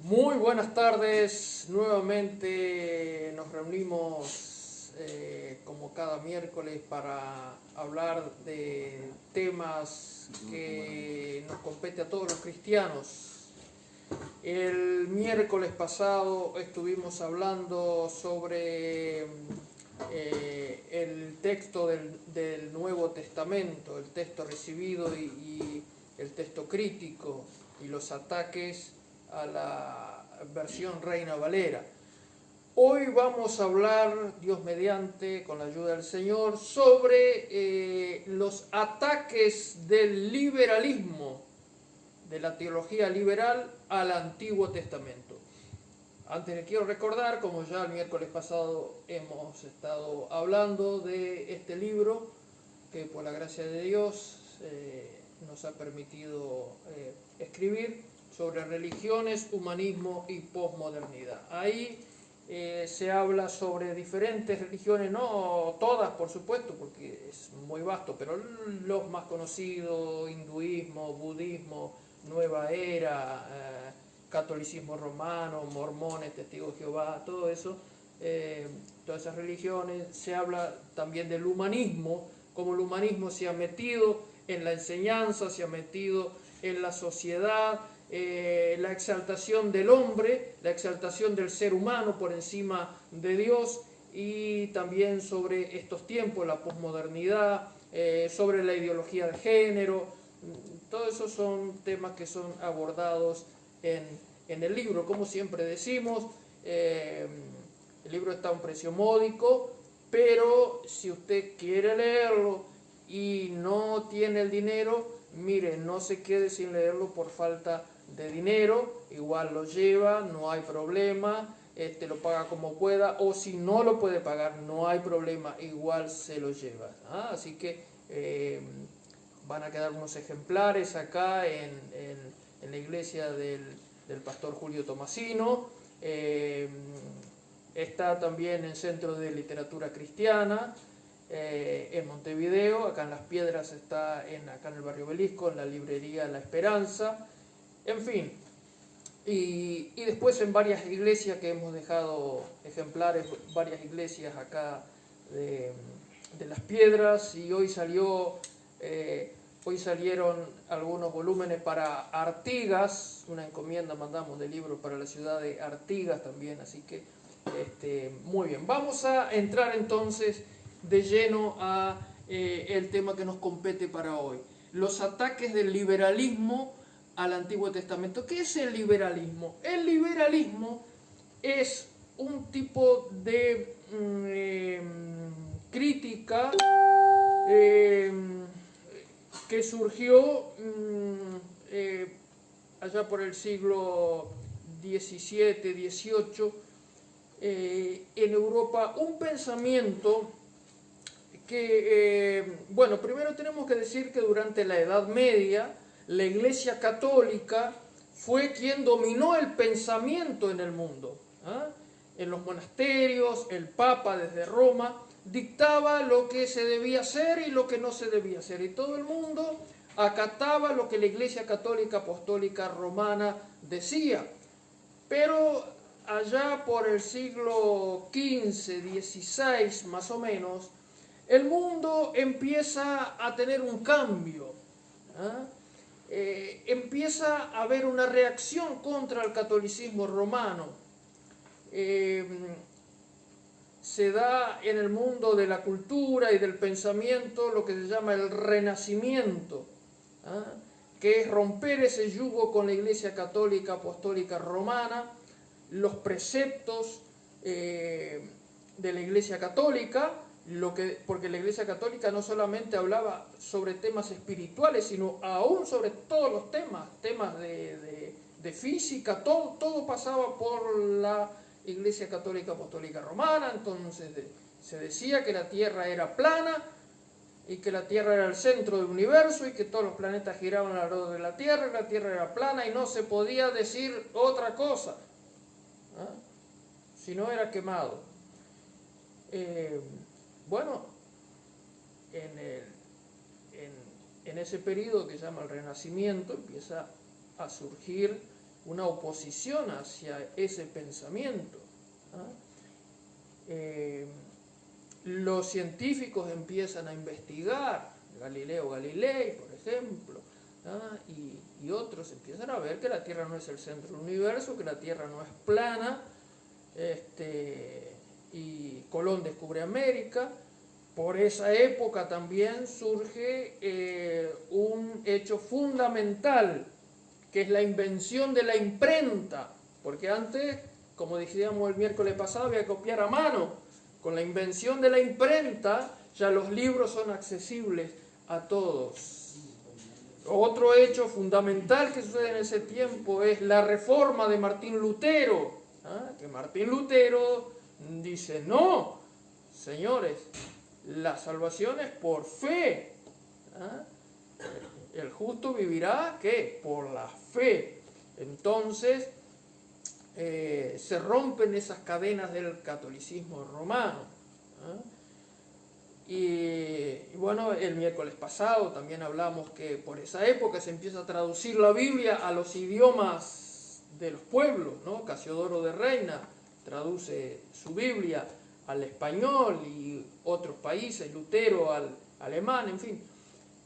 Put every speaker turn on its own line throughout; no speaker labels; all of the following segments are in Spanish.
Muy buenas tardes, nuevamente nos reunimos como cada miércoles para hablar de temas que nos compete a todos los cristianos. El miércoles pasado estuvimos hablando sobre el texto del Nuevo Testamento, el texto recibido y el texto crítico y los ataques a la versión Reina Valera. Hoy vamos a hablar, Dios mediante, con la ayuda del Señor, sobre los ataques del liberalismo, de la teología liberal al Antiguo Testamento. Antes les quiero recordar, como ya el miércoles pasado hemos estado hablando de este libro, que por la gracia de Dios nos ha permitido escribir, sobre religiones, humanismo y posmodernidad. Ahí se habla sobre diferentes religiones, no todas por supuesto, porque es muy vasto, pero los más conocidos: hinduismo, budismo, nueva era, catolicismo romano, mormones, testigos de Jehová, todo eso, todas esas religiones. Se habla también del humanismo, como el humanismo se ha metido en la enseñanza, se ha metido en la sociedad, la exaltación del hombre, la exaltación del ser humano por encima de Dios, y también sobre estos tiempos, la posmodernidad, sobre la ideología de género. Todos esos son temas que son abordados en el libro. Como siempre decimos, el libro está a un precio módico, pero si usted quiere leerlo y no tiene el dinero, mire, no se quede sin leerlo por falta de dinero, igual lo lleva, no hay problema, lo paga como pueda, o si no lo puede pagar, no hay problema, igual se lo lleva. Así que van a quedar unos ejemplares acá en la iglesia del pastor Julio Tomasino. Está también en Centro de Literatura Cristiana, en Montevideo. Acá en Las Piedras está acá en el barrio Belisco, en la librería La Esperanza. En fin, y después en varias iglesias que hemos dejado ejemplares, varias iglesias acá de Las Piedras. Y hoy salieron algunos volúmenes para Artigas, una encomienda mandamos de libros para la ciudad de Artigas también, así que muy bien. Vamos a entrar entonces de lleno a el tema que nos compete para hoy: los ataques del liberalismo al Antiguo Testamento. ¿Qué es el liberalismo? El liberalismo es un tipo de crítica que surgió allá por el siglo XVII, XVIII, en Europa. Un pensamiento que, bueno, primero tenemos que decir que durante la Edad Media la Iglesia Católica fue quien dominó el pensamiento en el mundo. En los monasterios, el Papa desde Roma dictaba lo que se debía hacer y lo que no se debía hacer, y todo el mundo acataba lo que la Iglesia Católica Apostólica Romana decía. Pero allá por el siglo XV, XVI más o menos, el mundo empieza a tener un cambio. Empieza a haber una reacción contra el catolicismo romano. Se da en el mundo de la cultura y del pensamiento lo que se llama el Renacimiento, que es romper ese yugo con la Iglesia Católica Apostólica Romana, los preceptos de la Iglesia Católica, porque la Iglesia Católica no solamente hablaba sobre temas espirituales, sino aún sobre todos los temas de física, todo pasaba por la Iglesia Católica Apostólica Romana. Entonces se decía que la Tierra era plana y que la Tierra era el centro del universo y que todos los planetas giraban alrededor de la Tierra, y la Tierra era plana, y no se podía decir otra cosa, si no era quemado. Bueno, en ese periodo que se llama el Renacimiento empieza a surgir una oposición hacia ese pensamiento. Los científicos empiezan a investigar, Galileo Galilei, por ejemplo, y otros empiezan a ver que la Tierra no es el centro del universo, que la Tierra no es plana, y Colón descubre América. Por esa época también surge un hecho fundamental, que es la invención de la imprenta, porque antes, como decíamos el miércoles pasado, había que copiar a mano. Con la invención de la imprenta, ya los libros son accesibles a todos. Otro hecho fundamental que sucede en ese tiempo es la reforma de Martín Lutero, que Martín Lutero dice: no, señores, la salvación es por fe. El justo vivirá, ¿qué? Por la fe. Entonces, se rompen esas cadenas del catolicismo romano. Y bueno, el miércoles pasado también hablamos que por esa época se empieza a traducir la Biblia a los idiomas de los pueblos, ¿no? Casiodoro de Reina traduce su Biblia al español y otros países, Lutero al alemán, en fin.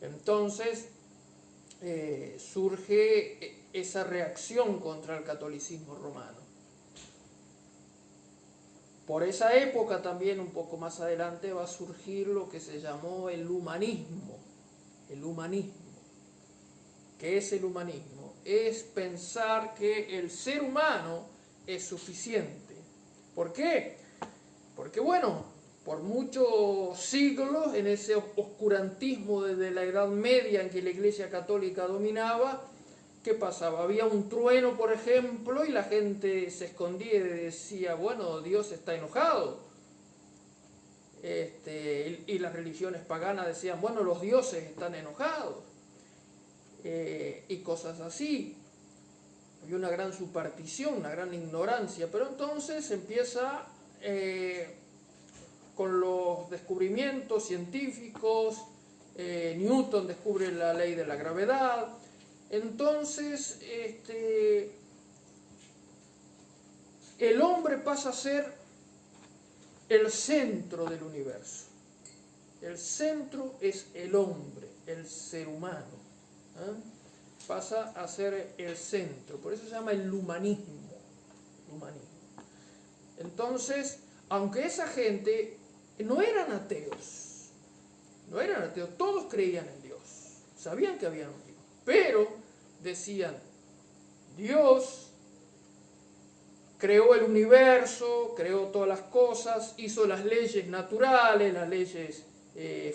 Entonces surge esa reacción contra el catolicismo romano. Por esa época también, un poco más adelante, va a surgir lo que se llamó el humanismo. El humanismo. ¿Qué es el humanismo? Es pensar que el ser humano es suficiente. ¿Por qué? Porque bueno, por muchos siglos, en ese oscurantismo desde la Edad Media en que la Iglesia Católica dominaba, ¿qué pasaba? Había un trueno, por ejemplo, y la gente se escondía y decía: bueno, Dios está enojado. Y las religiones paganas decían: bueno, los dioses están enojados. Y cosas así. Había una gran superstición, una gran ignorancia. Pero entonces empieza con los descubrimientos científicos. Newton descubre la ley de la gravedad. Entonces, el hombre pasa a ser el centro del universo. El centro es el hombre, el ser humano. Pasa a ser el centro. Por eso se llama el humanismo. Entonces, aunque esa gente no eran ateos, todos creían en Dios, sabían que había un Dios. Pero decían: Dios creó el universo, creó todas las cosas, hizo las leyes naturales, las leyes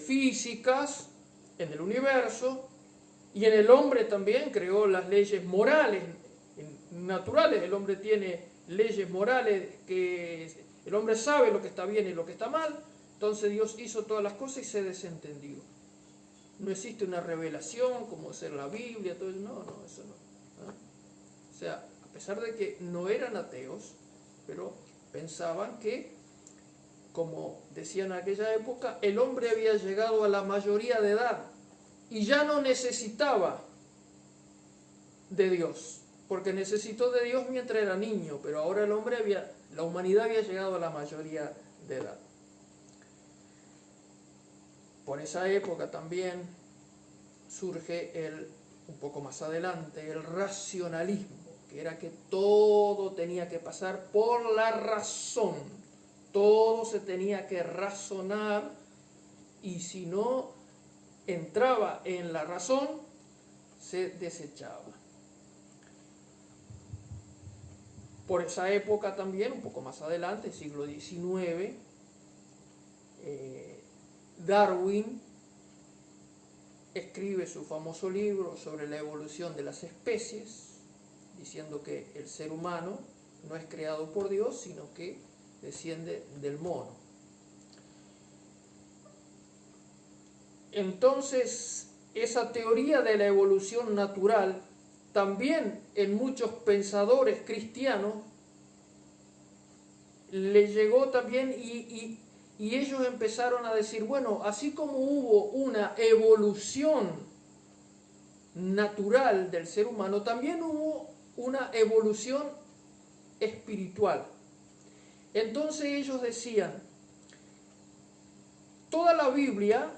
físicas en el universo, y en el hombre también creó las leyes morales, naturales. El hombre tiene leyes morales, que el hombre sabe lo que está bien y lo que está mal. Entonces Dios hizo todas las cosas y se desentendió. No existe una revelación como ser la Biblia, todo eso. No, eso no. O sea, a pesar de que no eran ateos, pero pensaban que, como decían en aquella época, el hombre había llegado a la mayoría de edad y ya no necesitaba de Dios, porque necesitó de Dios mientras era niño, pero ahora la humanidad había llegado a la mayoría de edad. Por esa época también surge un poco más adelante, el racionalismo, que era que todo tenía que pasar por la razón, todo se tenía que razonar, y si no entraba en la razón, se desechaba. Por esa época también, un poco más adelante, siglo XIX, Darwin escribe su famoso libro sobre la evolución de las especies, diciendo que el ser humano no es creado por Dios, sino que desciende del mono. Entonces, esa teoría de la evolución natural, también en muchos pensadores cristianos, le llegó también, y ellos empezaron a decir: bueno, así como hubo una evolución natural del ser humano, también hubo una evolución espiritual. Entonces ellos decían, toda la Biblia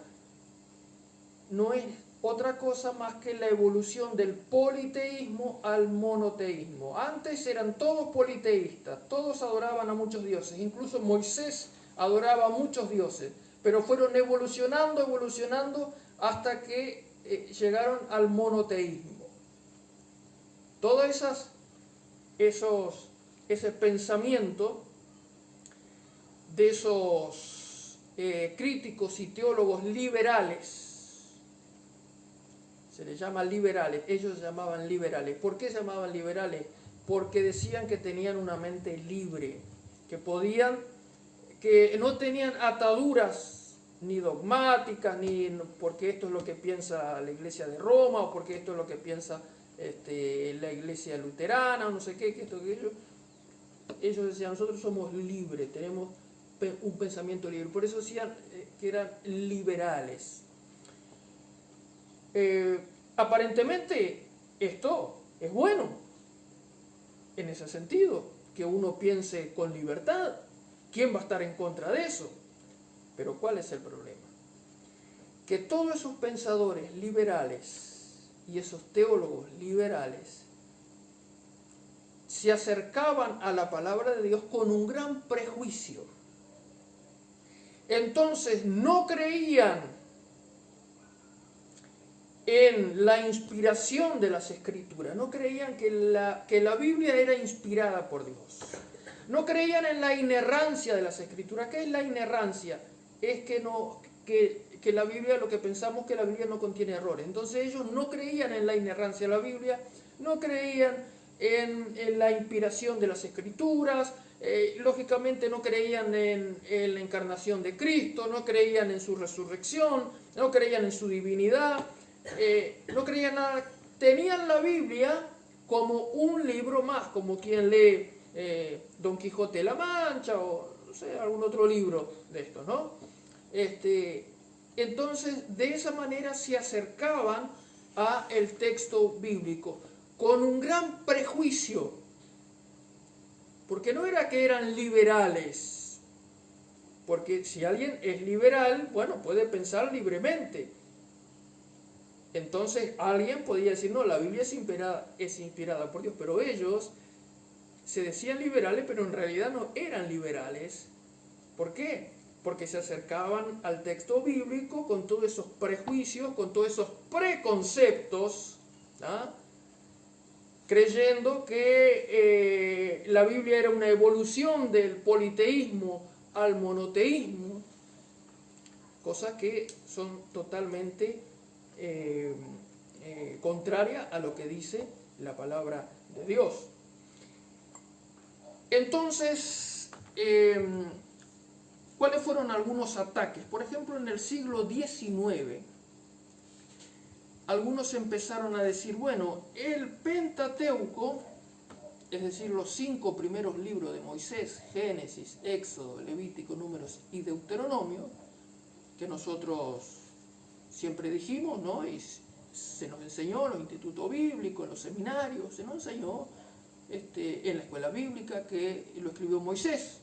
no es otra cosa más que la evolución del politeísmo al monoteísmo. Antes eran todos politeístas, todos adoraban a muchos dioses, incluso Moisés adoraba a muchos dioses, pero fueron evolucionando hasta que llegaron al monoteísmo. Todo ese pensamiento de esos críticos y teólogos liberales, se les llama liberales, ellos se llamaban liberales. ¿Por qué se llamaban liberales? Porque decían que tenían una mente libre, que no tenían ataduras ni dogmáticas, ni porque esto es lo que piensa la Iglesia de Roma, o porque esto es lo que piensa la Iglesia luterana, o no sé qué, que esto, que ello. Ellos decían, nosotros somos libres, tenemos un pensamiento libre. Por eso decían que eran liberales. Aparentemente esto es bueno, en ese sentido, que uno piense con libertad. ¿Quién va a estar en contra de eso? Pero ¿cuál es el problema? Que todos esos pensadores liberales y esos teólogos liberales se acercaban a la palabra de Dios con un gran prejuicio. Entonces no creían en la inspiración de las Escrituras, no creían que la Biblia era inspirada por Dios, no creían en la inerrancia de las Escrituras. ¿Qué es la inerrancia? Es que la Biblia, lo que pensamos que la Biblia no contiene errores. Entonces ellos no creían en la inerrancia de la Biblia, no creían en la inspiración de las Escrituras, lógicamente no creían en la encarnación de Cristo, no creían en su resurrección, no creían en su divinidad, no creían nada. Tenían la Biblia como un libro más, como quien lee Don Quijote de la Mancha o no sé, algún otro libro de estos, ¿no? Entonces, de esa manera se acercaban a el texto bíblico con un gran prejuicio, porque no era que eran liberales, porque si alguien es liberal, bueno, puede pensar libremente. Entonces alguien podría decir, no, la Biblia es inspirada por Dios, pero ellos se decían liberales, pero en realidad no eran liberales. ¿Por qué? Porque se acercaban al texto bíblico con todos esos prejuicios, con todos esos preconceptos, ¿ah? Creyendo que la Biblia era una evolución del politeísmo al monoteísmo, cosas que son totalmente contraria a lo que dice la palabra de Dios. Entonces, ¿cuáles fueron algunos ataques? Por ejemplo, en el siglo XIX, algunos empezaron a decir, bueno, el Pentateuco, es decir, los 5 primeros libros de Moisés, Génesis, Éxodo, Levítico, Números y Deuteronomio, que nosotros siempre dijimos, ¿no? Y se nos enseñó en los institutos bíblicos, en los seminarios, se nos enseñó en la escuela bíblica que lo escribió Moisés.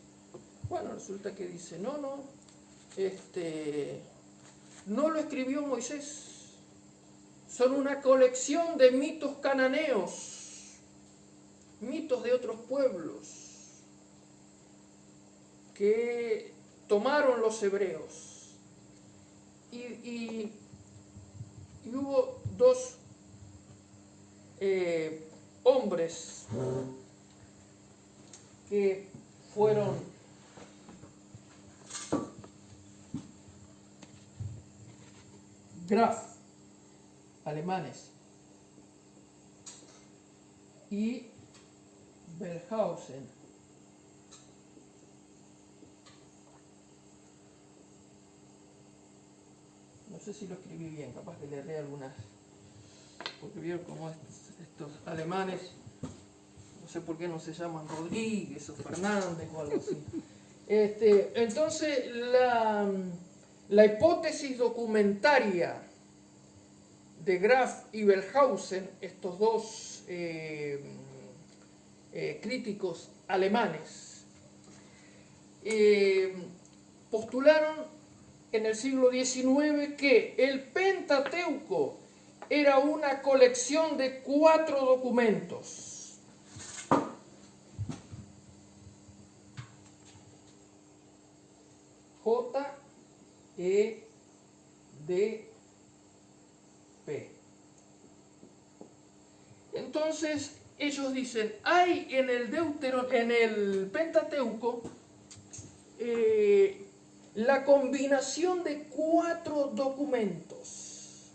Bueno, resulta que dice, no lo escribió Moisés. Son una colección de mitos cananeos, mitos de otros pueblos, que tomaron los hebreos. Y hubo 2 hombres que fueron Graf, alemanes, y Wellhausen, no sé si lo escribí bien, capaz que le erré algunas, porque vieron cómo estos alemanes, no sé por qué no se llaman Rodríguez o Fernández o algo así. Entonces la hipótesis documentaria de Graf y Wellhausen, estos 2 críticos alemanes, postularon en el siglo XIX que el Pentateuco era una colección de 4 documentos. J-E-D-P. Entonces ellos dicen, hay en el Pentateuco la combinación de 4 documentos.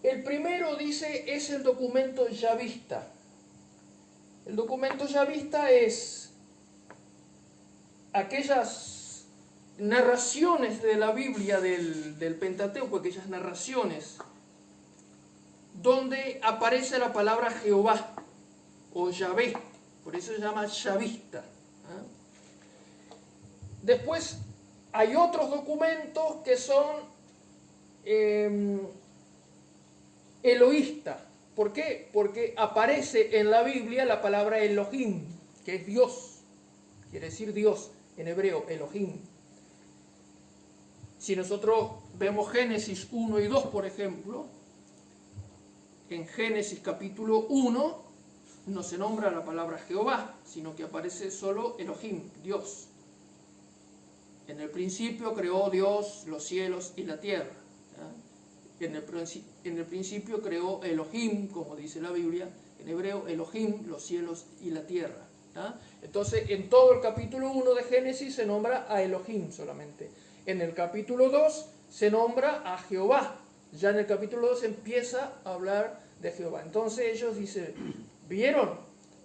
El primero, dice, es el documento yavista. El documento yavista es aquellas narraciones de la Biblia del Pentateuco, aquellas narraciones donde aparece la palabra Jehová o Yahvé, por eso se llama yavista. Después hay otros documentos que son eloísta. ¿Por qué? Porque aparece en la Biblia la palabra Elohim, que es Dios, quiere decir Dios en hebreo, Elohim. Si nosotros vemos Génesis 1 y 2, por ejemplo, en Génesis capítulo 1 no se nombra la palabra Jehová, sino que aparece solo Elohim, Dios. En el principio creó Dios los cielos y la tierra. En el principio creó Elohim, como dice la Biblia, en hebreo Elohim, los cielos y la tierra. Entonces, en todo el capítulo 1 de Génesis se nombra a Elohim solamente. En el capítulo 2 se nombra a Jehová. Ya en el capítulo 2 empieza a hablar de Jehová. Entonces ellos dicen, ¿vieron?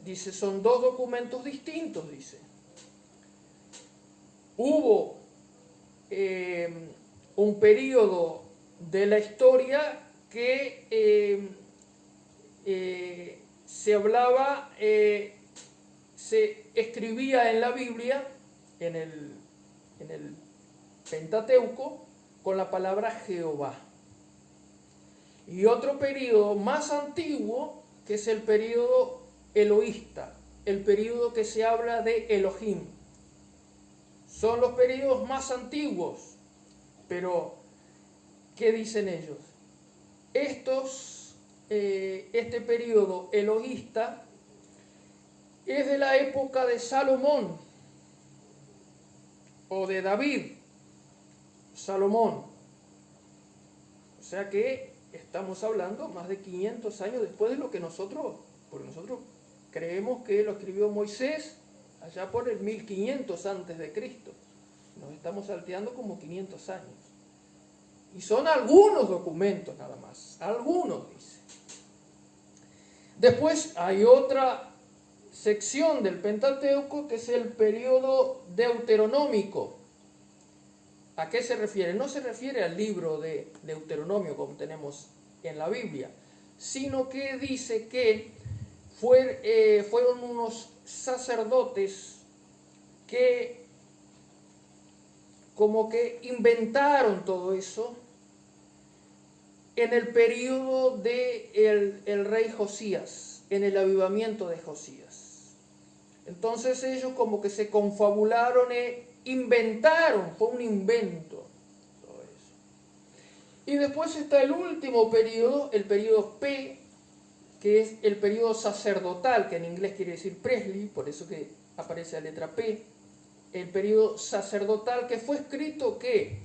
Dice, son 2 documentos distintos, dice. Hubo un periodo de la historia que se hablaba, se escribía en la Biblia, en el Pentateuco, con la palabra Jehová. Y otro periodo más antiguo, que es el periodo eloísta, el periodo que se habla de Elohim. Son los periodos más antiguos, pero ¿qué dicen ellos? Este periodo elohista es de la época de Salomón o de David, Salomón. O sea que estamos hablando más de 500 años después de lo que porque nosotros creemos que lo escribió Moisés allá por el 1500 antes de Cristo. Nos estamos salteando como 500 años. Y son algunos documentos nada más, algunos, dice. Después hay otra sección del Pentateuco que es el periodo deuteronómico. ¿A qué se refiere? No se refiere al libro de Deuteronomio como tenemos en la Biblia, sino que dice que fueron unos sacerdotes que como que inventaron todo eso en el periodo del rey Josías, en el avivamiento de Josías. Entonces ellos como que se confabularon e inventaron, fue un invento todo eso. Y después está el último periodo, el periodo P, que es el periodo sacerdotal, que en inglés quiere decir Presley, por eso que aparece la letra P. El periodo sacerdotal, que fue escrito que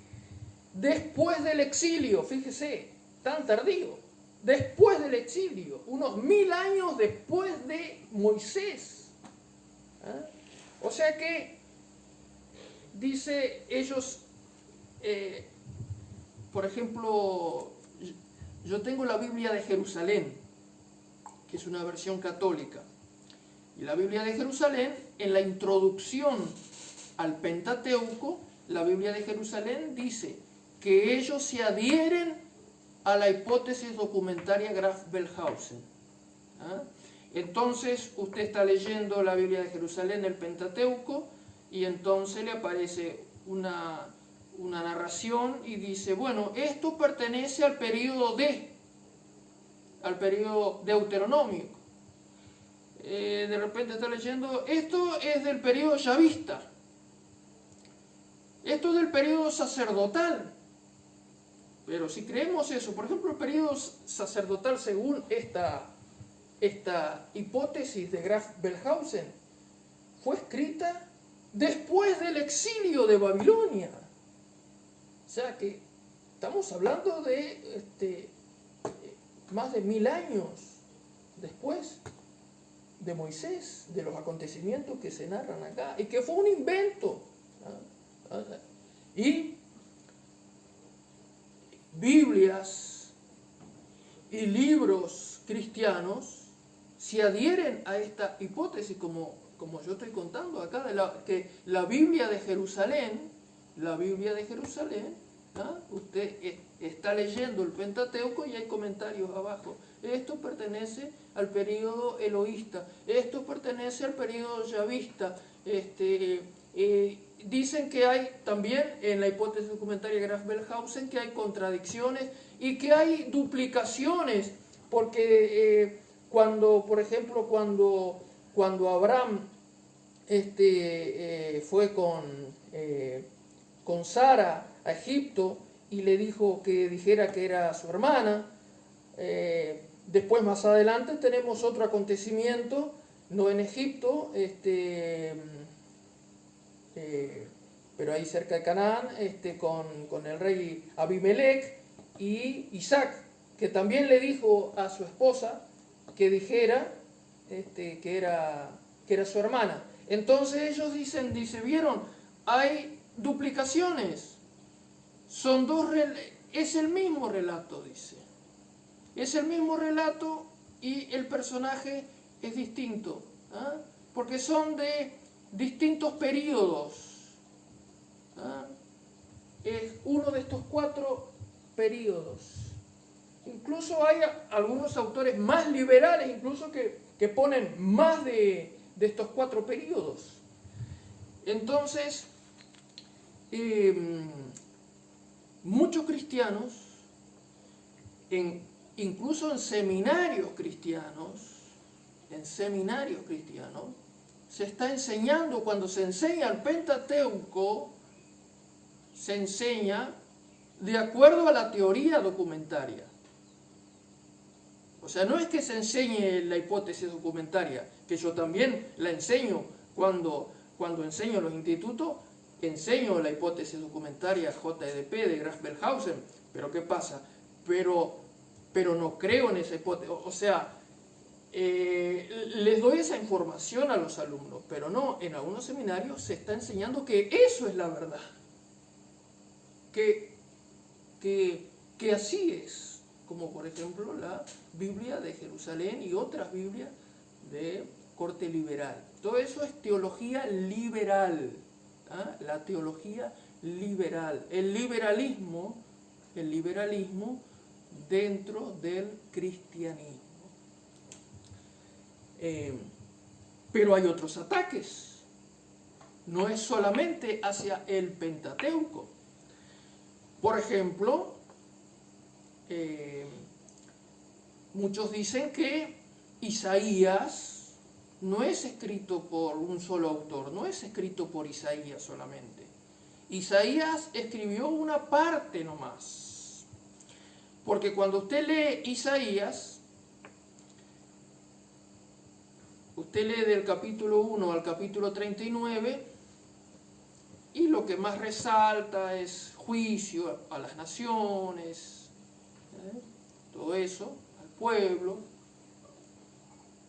después del exilio, fíjese, tan tardío, después del exilio, unos 1000 años después de Moisés. O sea que, dice ellos, por ejemplo, yo tengo la Biblia de Jerusalén, que es una versión católica, y la Biblia de Jerusalén, en la introducción al Pentateuco, la Biblia de Jerusalén dice que ellos se adhieren a la hipótesis documentaria Graf-Belhausen. Entonces usted está leyendo la Biblia de Jerusalén, el Pentateuco, y entonces le aparece una narración y dice, bueno, esto pertenece al periodo al periodo deuteronómico. de repente está leyendo, esto es del periodo yavista, esto es del periodo sacerdotal. Pero si creemos eso, por ejemplo, el periodo sacerdotal según esta hipótesis de Graf Belhausen, fue escrita después del exilio de Babilonia. O sea que estamos hablando de más de 1000 años después de Moisés, de los acontecimientos que se narran acá, y que fue un invento. Y Biblias y libros cristianos se adhieren a esta hipótesis, como yo estoy contando acá, que la Biblia de Jerusalén, usted está leyendo el Pentateuco y hay comentarios abajo. Esto pertenece al periodo eloísta, esto pertenece al periodo yavista. Dicen que hay también, en la hipótesis documentaria de Graf Belhausen, que hay contradicciones y que hay duplicaciones, porque por ejemplo, cuando Abraham fue con Sara a Egipto y le dijo que dijera que era su hermana, después más adelante tenemos otro acontecimiento, no en Egipto, pero ahí cerca de Canaán, con el rey Abimelech y Isaac, que también le dijo a su esposa que dijera que era su hermana. Entonces ellos dicen, ¿vieron? Hay duplicaciones. Es el mismo relato, dice. Es el mismo relato y el personaje es distinto, porque son de distintos periodos. Es uno de estos 4 periodos. Incluso hay algunos autores más liberales, incluso que ponen más de estos 4 periodos. Entonces, muchos cristianos, incluso en seminarios cristianos, se está enseñando, cuando se enseña el Pentateuco, se enseña de acuerdo a la teoría documentaria. O sea, no es que se enseñe la hipótesis documentaria, que yo también la enseño cuando enseño en los institutos, enseño la hipótesis documentaria JEDP de Graf Belhausen, pero ¿qué pasa? Pero no creo en esa hipótesis, o sea, les doy esa información a los alumnos, pero no, en algunos seminarios se está enseñando que eso es la verdad, que así es, como por ejemplo la Biblia de Jerusalén y otras Biblias de corte liberal. Todo eso es teología liberal, la teología liberal, el liberalismo dentro del cristianismo. Pero hay otros ataques, no es solamente hacia el Pentateuco. Por ejemplo, muchos dicen que Isaías no es escrito por un solo autor, no es escrito por Isaías solamente. Isaías escribió una parte nomás, porque cuando usted lee Isaías, usted lee del capítulo 1 al capítulo 39, y lo que más resalta es juicio a las naciones, todo eso, al pueblo.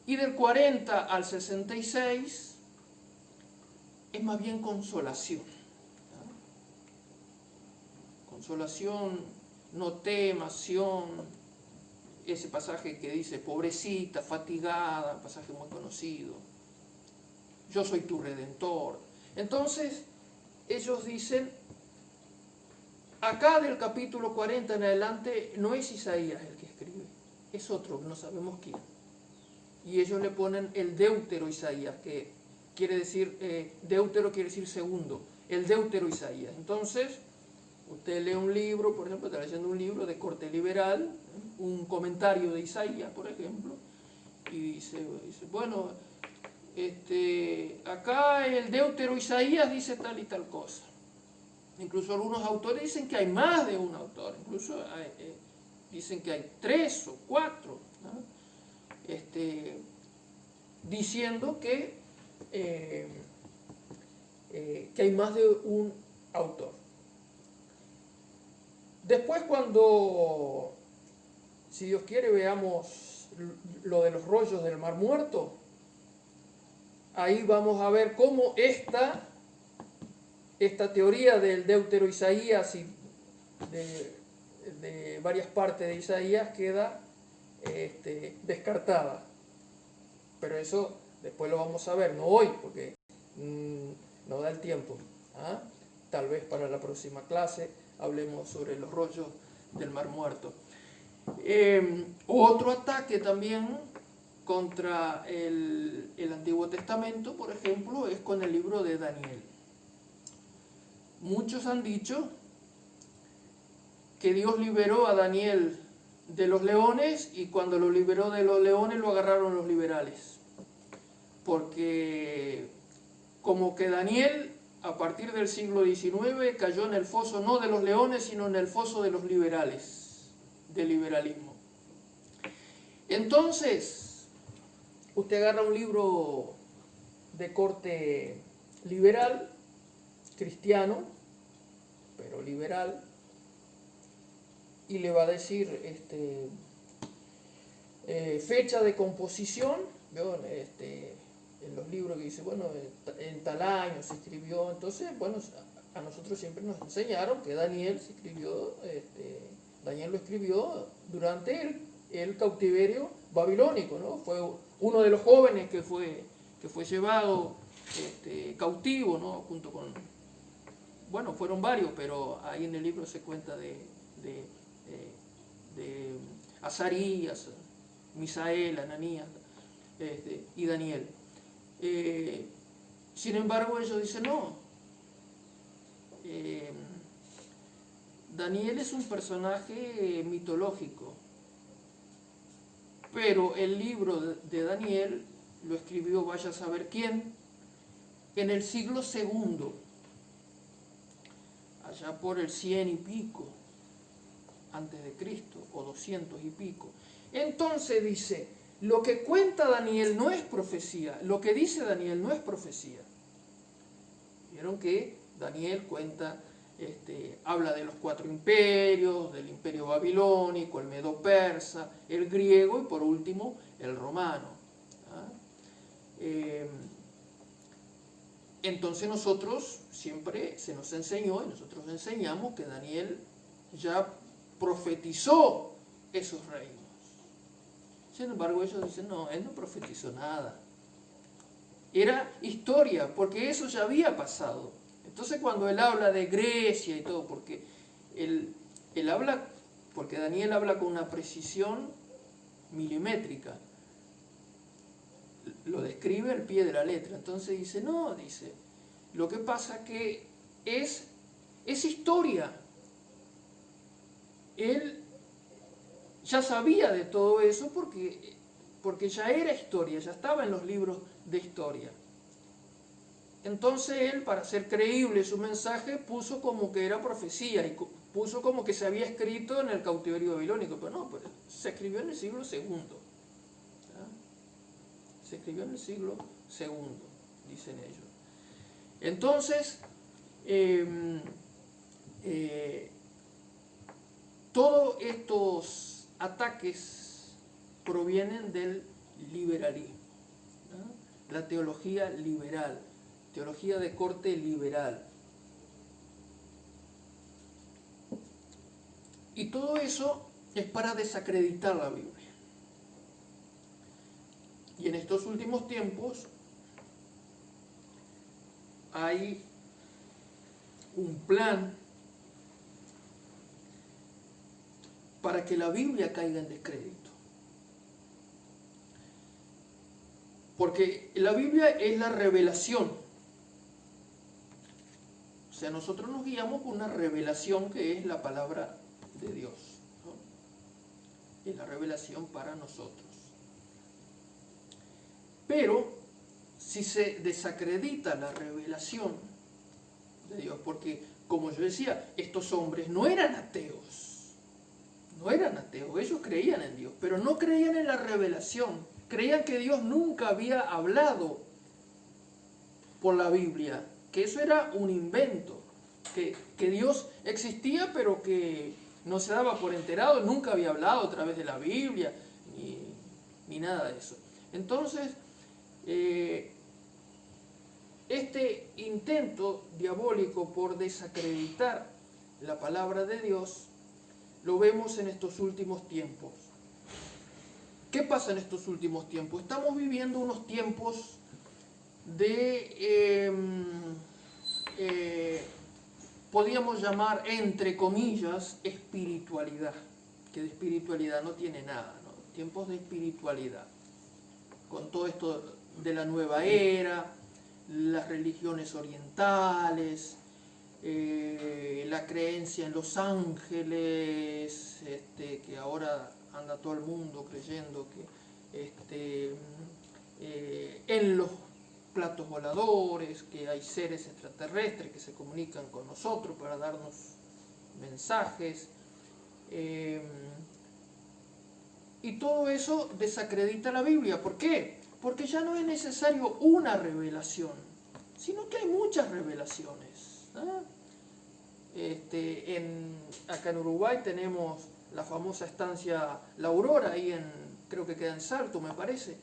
Y del 40 al 66 es más bien consolación. Consolación, no temas, Sión, ese pasaje que dice pobrecita, fatigada, un pasaje muy conocido. Yo soy tu redentor. Entonces, ellos dicen, acá del capítulo 40 en adelante no es Isaías el que escribe, es otro, no sabemos quién. Y ellos le ponen el Deutero Isaías, que quiere decir, Deutero quiere decir segundo, el Deutero Isaías. Entonces, usted lee un libro, por ejemplo, está leyendo un libro de corte liberal, un comentario de Isaías, por ejemplo, y dice bueno, acá el Deutero Isaías dice tal y tal cosa. Incluso algunos autores dicen que hay más de un autor, incluso dicen que hay 3 o 4, ¿no? Diciendo que hay más de un autor. Después, cuando, si Dios quiere, veamos lo de los rollos del Mar Muerto, ahí vamos a ver cómo esta teoría del Deutero Isaías y de varias partes de Isaías queda descartada. Pero eso después lo vamos a ver, no hoy, porque no da el tiempo. ¿Ah? Tal vez para la próxima clase hablemos sobre los rollos del Mar Muerto. Otro ataque también contra el Antiguo Testamento, por ejemplo, es con el libro de Daniel. Muchos han dicho que Dios liberó a Daniel de los leones, y cuando lo liberó de los leones lo agarraron los liberales, porque como que Daniel a partir del siglo XIX cayó en el foso no de los leones, sino en el foso de los liberales, del liberalismo. Entonces usted agarra un libro de corte liberal, cristiano, pero liberal, y le va a decir fecha de composición, ¿vio? En los libros que dice, bueno, en tal año se escribió. Entonces, bueno, a nosotros siempre nos enseñaron que Daniel lo escribió durante el cautiverio babilónico, ¿no? Fue uno de los jóvenes que fue llevado cautivo, ¿no? Junto con, bueno, fueron varios, pero ahí en el libro se cuenta de Azarías, Misael, Ananías y Daniel. Sin embargo, ellos dicen no. Daniel es un personaje mitológico, pero el libro de Daniel lo escribió vaya a saber quién en el siglo II, allá por el 100 y pico antes de Cristo, o 200 y pico. Entonces dice, lo que cuenta Daniel no es profecía, lo que dice Daniel no es profecía. Vieron que Daniel cuenta, habla de los 4 imperios, del imperio babilónico, el medo-persa, el griego y por último el romano. ¿Ah? Entonces nosotros siempre se nos enseñó, y nosotros enseñamos que Daniel ya profetizó esos reinos. Sin embargo, ellos dicen, no, él no profetizó nada. Era historia, porque eso ya había pasado. Entonces cuando él habla de Grecia y todo, porque él habla, porque Daniel habla con una precisión milimétrica, lo describe al pie de la letra. Entonces dice, no, dice, lo que pasa que es historia. Él ya sabía de todo eso porque ya era historia, ya estaba en los libros de historia. Entonces él, para hacer creíble su mensaje, puso como que era profecía y puso como que se había escrito en el cautiverio babilónico, pero no, pues se escribió en el siglo II. Se escribió en el siglo II, dicen ellos. Entonces, todos estos ataques provienen del liberalismo, ¿no? La teología liberal, teología de corte liberal. Y todo eso es para desacreditar la Biblia. Y en estos últimos tiempos hay un plan para que la Biblia caiga en descrédito. Porque la Biblia es la revelación. O sea, nosotros nos guiamos por una revelación que es la palabra de Dios, ¿no? Es la revelación para nosotros. Pero si se desacredita la revelación de Dios, porque como yo decía, estos hombres no eran ateos, ellos creían en Dios, pero no creían en la revelación, creían que Dios nunca había hablado por la Biblia, que eso era un invento, que Dios existía pero que no se daba por enterado, nunca había hablado a través de la Biblia, ni nada de eso. Entonces, este intento diabólico por desacreditar la palabra de Dios lo vemos en estos últimos tiempos. ¿Qué pasa en estos últimos tiempos? Estamos viviendo unos tiempos de, podríamos llamar, entre comillas, espiritualidad, que de espiritualidad no tiene nada, ¿no? Tiempos de espiritualidad, con todo esto de la nueva era, las religiones orientales, la creencia en los ángeles, que ahora anda todo el mundo creyendo que en los platos voladores, que hay seres extraterrestres que se comunican con nosotros para darnos mensajes, y todo eso desacredita la Biblia. ¿Por qué? Porque ya no es necesario una revelación, sino que hay muchas revelaciones. Acá en Uruguay tenemos la famosa estancia La Aurora, ahí creo que queda en Salto, me parece,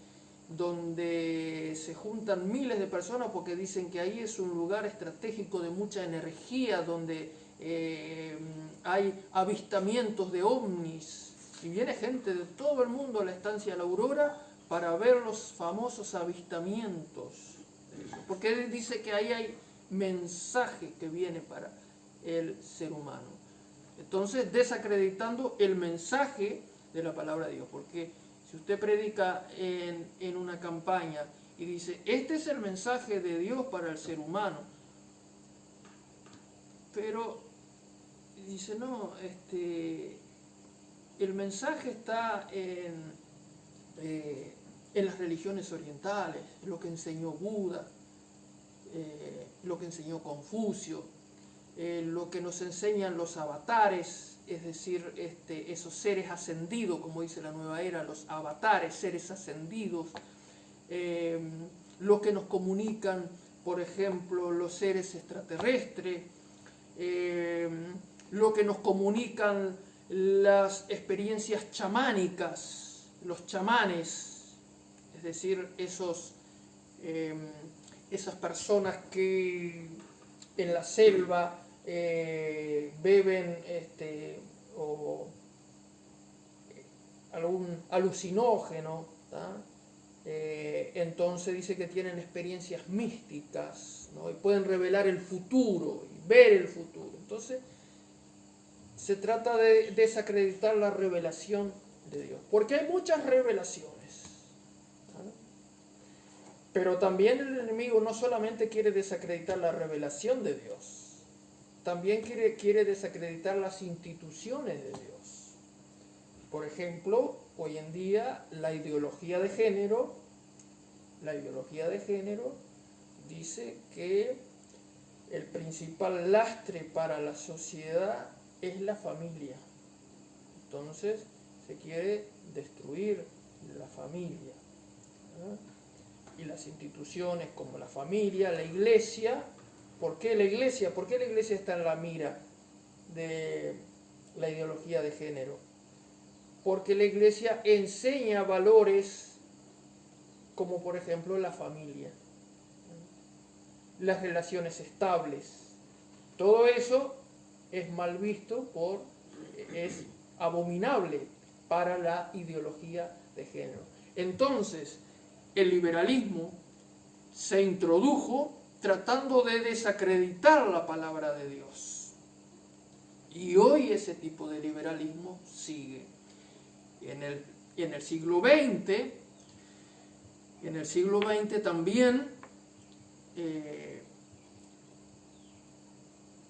donde se juntan miles de personas porque dicen que ahí es un lugar estratégico de mucha energía, donde hay avistamientos de ovnis, y viene gente de todo el mundo a la estancia La Aurora para ver los famosos avistamientos, porque dice que ahí hay mensaje que viene para el ser humano. Entonces, desacreditando el mensaje de la palabra de Dios, porque si usted predica en una campaña y dice, este es el mensaje de Dios para el ser humano, pero dice, no, el mensaje está en las religiones orientales, lo que enseñó Buda, lo que enseñó Confucio, lo que nos enseñan los avatares, es decir, esos seres ascendidos, como dice la nueva era, los avatares, seres ascendidos, lo que nos comunican, por ejemplo, los seres extraterrestres, lo que nos comunican las experiencias chamánicas, los chamanes, es decir, esas personas que en la selva beben o algún alucinógeno, entonces dice que tienen experiencias místicas, ¿no? Y pueden revelar el futuro y ver el futuro. Entonces se trata de desacreditar la revelación de Dios, porque hay muchas revelaciones, ¿no? Pero también el enemigo no solamente quiere desacreditar la revelación de Dios, también quiere desacreditar las instituciones de Dios. Por ejemplo, hoy en día la ideología de género dice que el principal lastre para la sociedad es la familia. Entonces se quiere destruir la familia, ¿no? Y las instituciones como la familia, la iglesia. ¿Por qué la iglesia? ¿Por qué la iglesia está en la mira de la ideología de género? Porque la iglesia enseña valores como por ejemplo la familia, las relaciones estables. Todo eso es mal visto, es abominable para la ideología de género. Entonces, el liberalismo se introdujo tratando de desacreditar la palabra de Dios. Y hoy ese tipo de liberalismo sigue. En el siglo XX también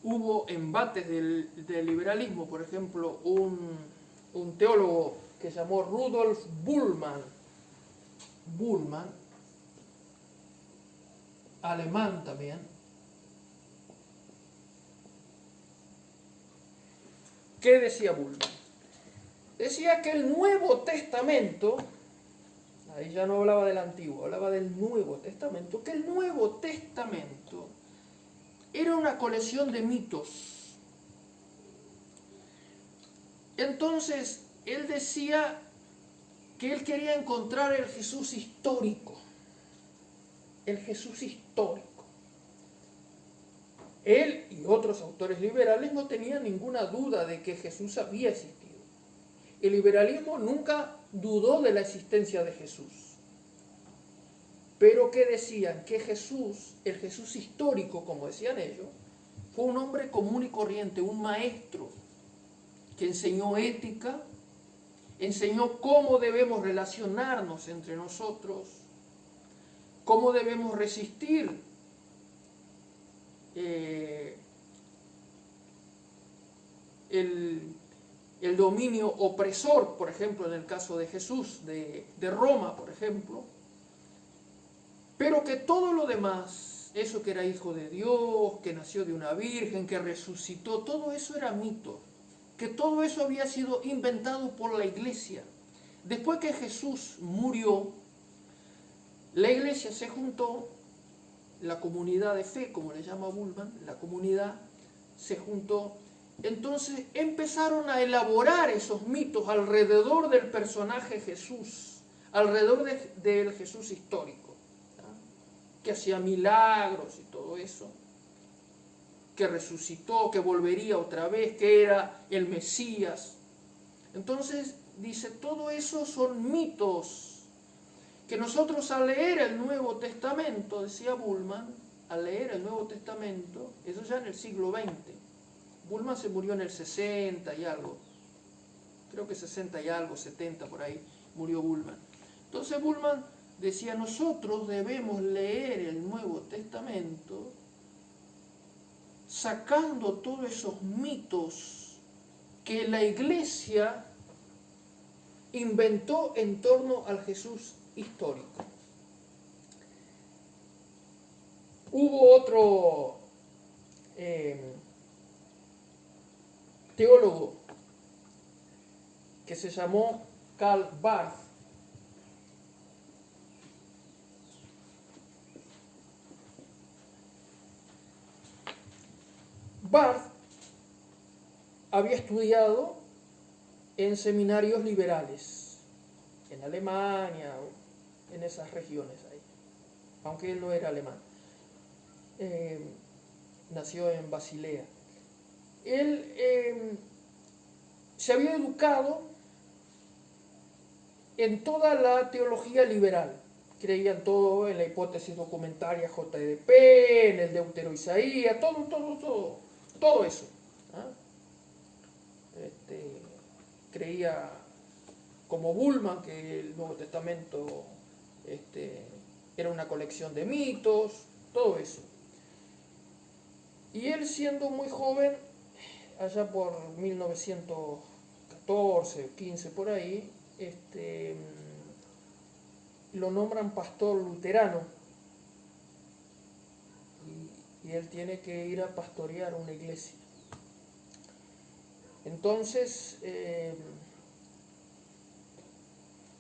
hubo embates del liberalismo. Por ejemplo, un teólogo que se llamó Rudolf Bultmann alemán también. ¿Qué decía Bullmann? Decía que el Nuevo Testamento, ahí ya no hablaba del Antiguo, hablaba del Nuevo Testamento, que el Nuevo Testamento era una colección de mitos. Entonces, él decía que él quería encontrar el Jesús histórico. El Jesús histórico. Él y otros autores liberales no tenían ninguna duda de que Jesús había existido. El liberalismo nunca dudó de la existencia de Jesús. Pero ¿qué decían? Que Jesús, el Jesús histórico, como decían ellos, fue un hombre común y corriente, un maestro que enseñó ética, enseñó cómo debemos relacionarnos entre nosotros, cómo debemos resistir el dominio opresor, por ejemplo, en el caso de Jesús, de Roma, por ejemplo, pero que todo lo demás, eso que era hijo de Dios, que nació de una virgen, que resucitó, todo eso era mito, que todo eso había sido inventado por la iglesia. Después que Jesús murió, la iglesia se juntó, la comunidad de fe, como le llama Bullmann, la comunidad se juntó. Entonces empezaron a elaborar esos mitos alrededor del personaje Jesús, alrededor del Jesús histórico, ¿no? Que hacía milagros y todo eso, que resucitó, que volvería otra vez, que era el Mesías. Entonces dice, todo eso son mitos que nosotros al leer el Nuevo Testamento, decía Bullmann, al leer el Nuevo Testamento, eso ya en el siglo XX, Bullmann se murió en el 60 y algo, creo que 60 y algo, 70 por ahí, murió Bullmann. Entonces Bullmann decía, nosotros debemos leer el Nuevo Testamento sacando todos esos mitos que la iglesia inventó en torno al Jesús histórico. Hubo otro teólogo que se llamó Karl Barth. Barth había estudiado en seminarios liberales, en Alemania, en esas regiones ahí, aunque él no era alemán. Nació en Basilea. Él se había educado en toda la teología liberal. Creía en todo, en la hipótesis documentaria JDP, en el Deutero-Isaías, todo eso. Creía, como Bullmann, que el Nuevo Testamento era una colección de mitos, todo eso. Y él, siendo muy joven, allá por 1914, 15 por ahí, lo nombran pastor luterano y él tiene que ir a pastorear una iglesia. Entonces,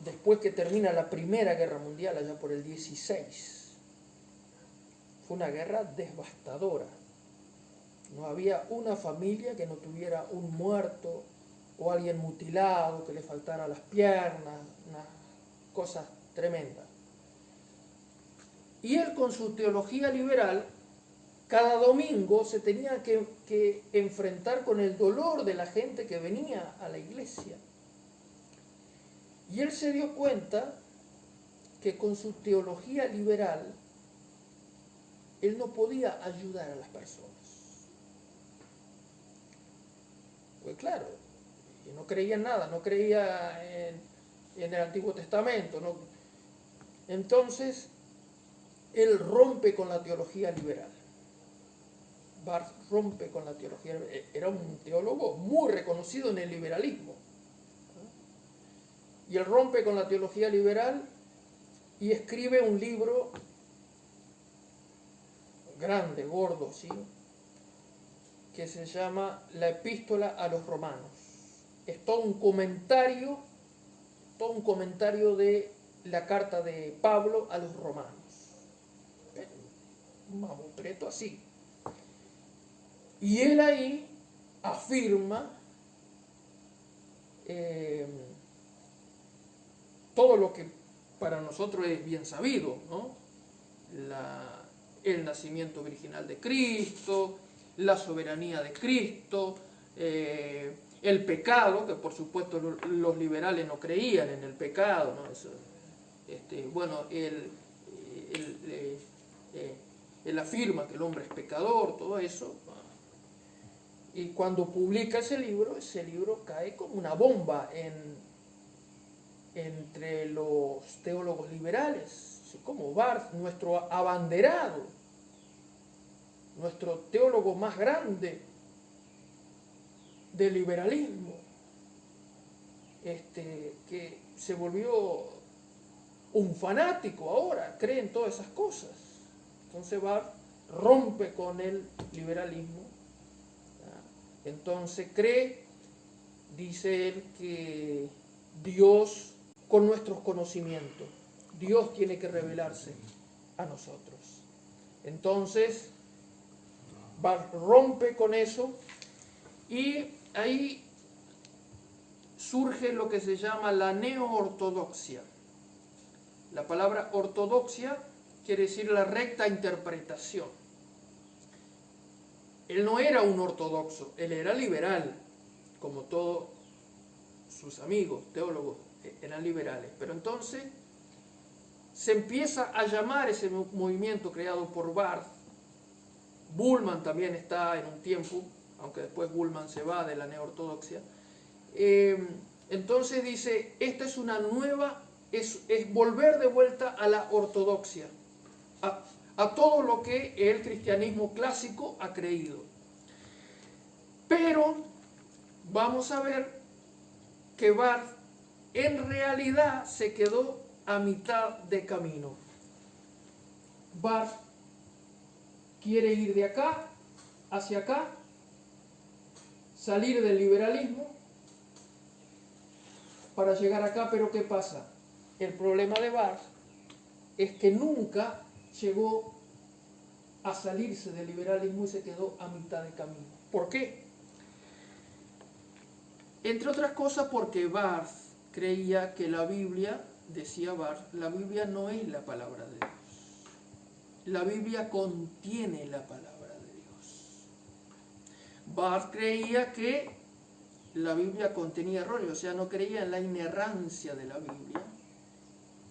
después que termina la Primera Guerra Mundial, allá por el 16, fue una guerra devastadora. No había una familia que no tuviera un muerto o alguien mutilado, que le faltara las piernas, unas cosas tremendas. Y él, con su teología liberal, cada domingo se tenía que enfrentar con el dolor de la gente que venía a la iglesia. Y él se dio cuenta que con su teología liberal, él no podía ayudar a las personas. Pues claro, no creía en nada, no creía en el Antiguo Testamento. ¿No? Entonces, él rompe con la teología liberal. Barth rompe con la teología liberal. Era un teólogo muy reconocido en el liberalismo. Y él rompe con la teología liberal y escribe un libro grande, gordo, ¿sí? Que se llama la Epístola a los Romanos. Es todo un comentario de la carta de Pablo a los romanos. Un mamotreto así. Y él ahí afirma todo lo que para nosotros es bien sabido, ¿no? El nacimiento virginal de Cristo, la soberanía de Cristo, el pecado, que por supuesto los liberales no creían en el pecado, ¿no? Eso, bueno, él afirma que el hombre es pecador, todo eso. Y cuando publica ese libro cae como una bomba entre los teólogos liberales, así como Barth, nuestro abanderado, nuestro teólogo más grande del liberalismo, que se volvió un fanático ahora, cree en todas esas cosas. Entonces Barth rompe con el liberalismo. Entonces cree, dice él, que Dios, con nuestros conocimientos, Dios tiene que revelarse a nosotros. Entonces Barth rompe con eso y ahí surge lo que se llama la neo-ortodoxia. La palabra ortodoxia quiere decir la recta interpretación. Él no era un ortodoxo, él era liberal, como todos sus amigos, teólogos, eran liberales. Pero entonces se empieza a llamar ese movimiento creado por Barth. Bullmann también está en un tiempo, aunque después Bullmann se va de la neo-ortodoxia. Entonces dice, esta es una nueva, es volver de vuelta a la ortodoxia, a todo lo que el cristianismo clásico ha creído. Pero vamos a ver que Barth en realidad se quedó a mitad de camino. Barth quiere ir de acá hacia acá, salir del liberalismo para llegar acá, pero ¿qué pasa? El problema de Barth es que nunca llegó a salirse del liberalismo y se quedó a mitad de camino. ¿Por qué? Entre otras cosas porque Barth creía que la Biblia, decía Barth, la Biblia no es la palabra de Dios. La Biblia contiene la palabra de Dios. Barth creía que la Biblia contenía errores, o sea, no creía en la inerrancia de la Biblia,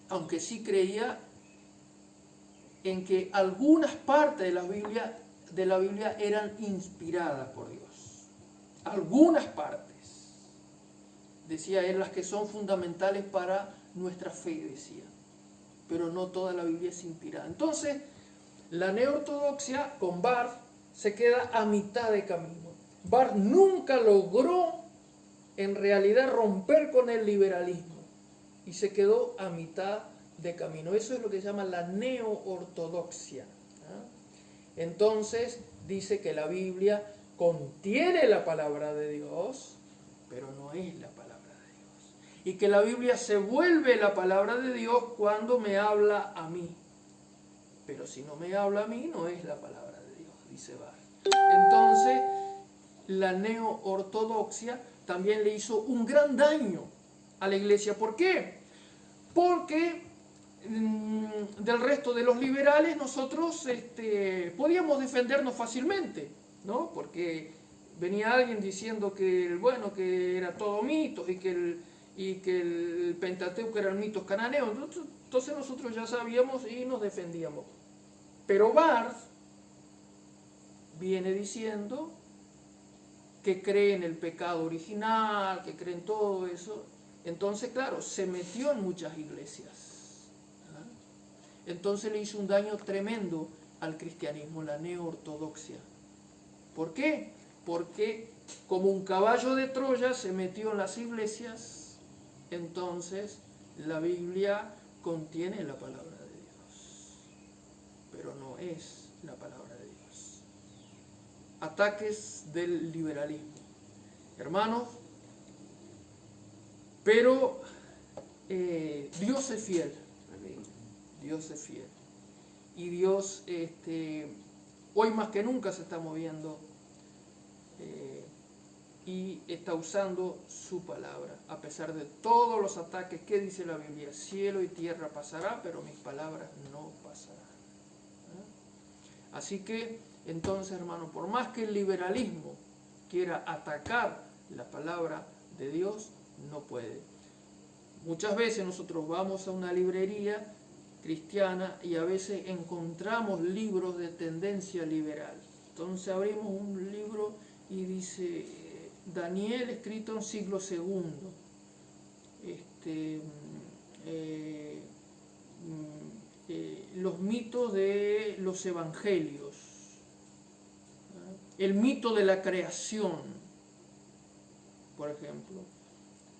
aunque sí creía en que algunas partes de la Biblia eran inspiradas por Dios. Algunas partes, decía él, las que son fundamentales para nuestra fe, decía. Pero no toda la Biblia es inspirada. Entonces, la neo-ortodoxia con Barth se queda a mitad de camino. Barth nunca logró en realidad romper con el liberalismo y se quedó a mitad de camino. Eso es lo que se llama la neo-ortodoxia. Entonces dice que la Biblia contiene la palabra de Dios, pero no es la palabra de Dios. Y que la Biblia se vuelve la palabra de Dios cuando me habla a mí. Pero si no me habla a mí, no es la palabra de Dios, dice Barth. Entonces, la neo-ortodoxia también le hizo un gran daño a la iglesia. ¿Por qué? Porque del resto de los liberales nosotros podíamos defendernos fácilmente, ¿no? Porque venía alguien diciendo que, bueno, que era todo mitos y que el Pentateuco eran mitos cananeos. Entonces nosotros ya sabíamos y nos defendíamos. Pero Barth viene diciendo que cree en el pecado original, que cree en todo eso. Entonces, claro, se metió en muchas iglesias. Entonces le hizo un daño tremendo al cristianismo, la neo-ortodoxia. ¿Por qué? Porque como un caballo de Troya se metió en las iglesias, entonces la Biblia contiene la palabra de Dios, pero no es la palabra de Dios. ataques del liberalismo. Hermanos, pero Dios es fiel. Dios es fiel. Y Dios hoy más que nunca se está moviendo y está usando su palabra. A pesar de todos los ataques, ¿qué dice la Biblia? Cielo y tierra pasará, pero mis palabras no pasarán. Así que, entonces, hermano, por más que el liberalismo quiera atacar la palabra de Dios, no puede. Muchas veces nosotros vamos a una librería cristiana y a veces encontramos libros de tendencia liberal. Entonces abrimos un libro y dice Daniel, escrito en siglo II. Los mitos de los evangelios, el mito de la creación, por ejemplo.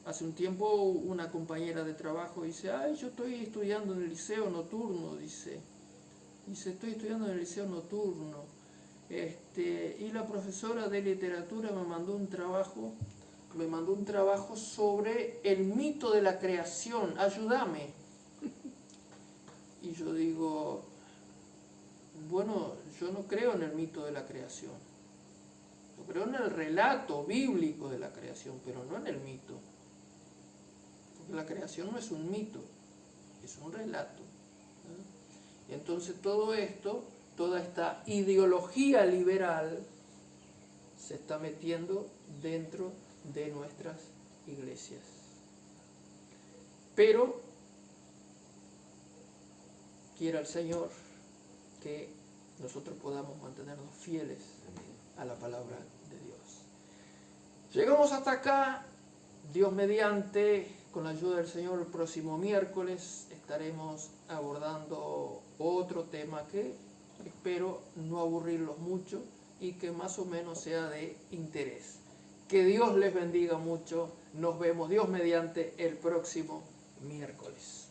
Hace un tiempo una compañera de trabajo dice, yo estoy estudiando en el liceo nocturno, dice, estoy estudiando en el liceo nocturno, y la profesora de literatura me mandó un trabajo sobre el mito de la creación, ayúdame. Y yo digo, bueno, yo no creo en el mito de la creación, yo creo en el relato bíblico de la creación, pero no en el mito. La creación no es un mito, es un relato. Y entonces todo esto, toda esta ideología liberal se está metiendo dentro de nuestras iglesias. Pero quiera el Señor que nosotros podamos mantenernos fieles a la palabra de Dios. Llegamos hasta acá. Dios mediante, con la ayuda del Señor, el próximo miércoles estaremos abordando otro tema que espero no aburrirlos mucho y que más o menos sea de interés. Que Dios les bendiga mucho. Nos vemos, Dios mediante, el próximo miércoles.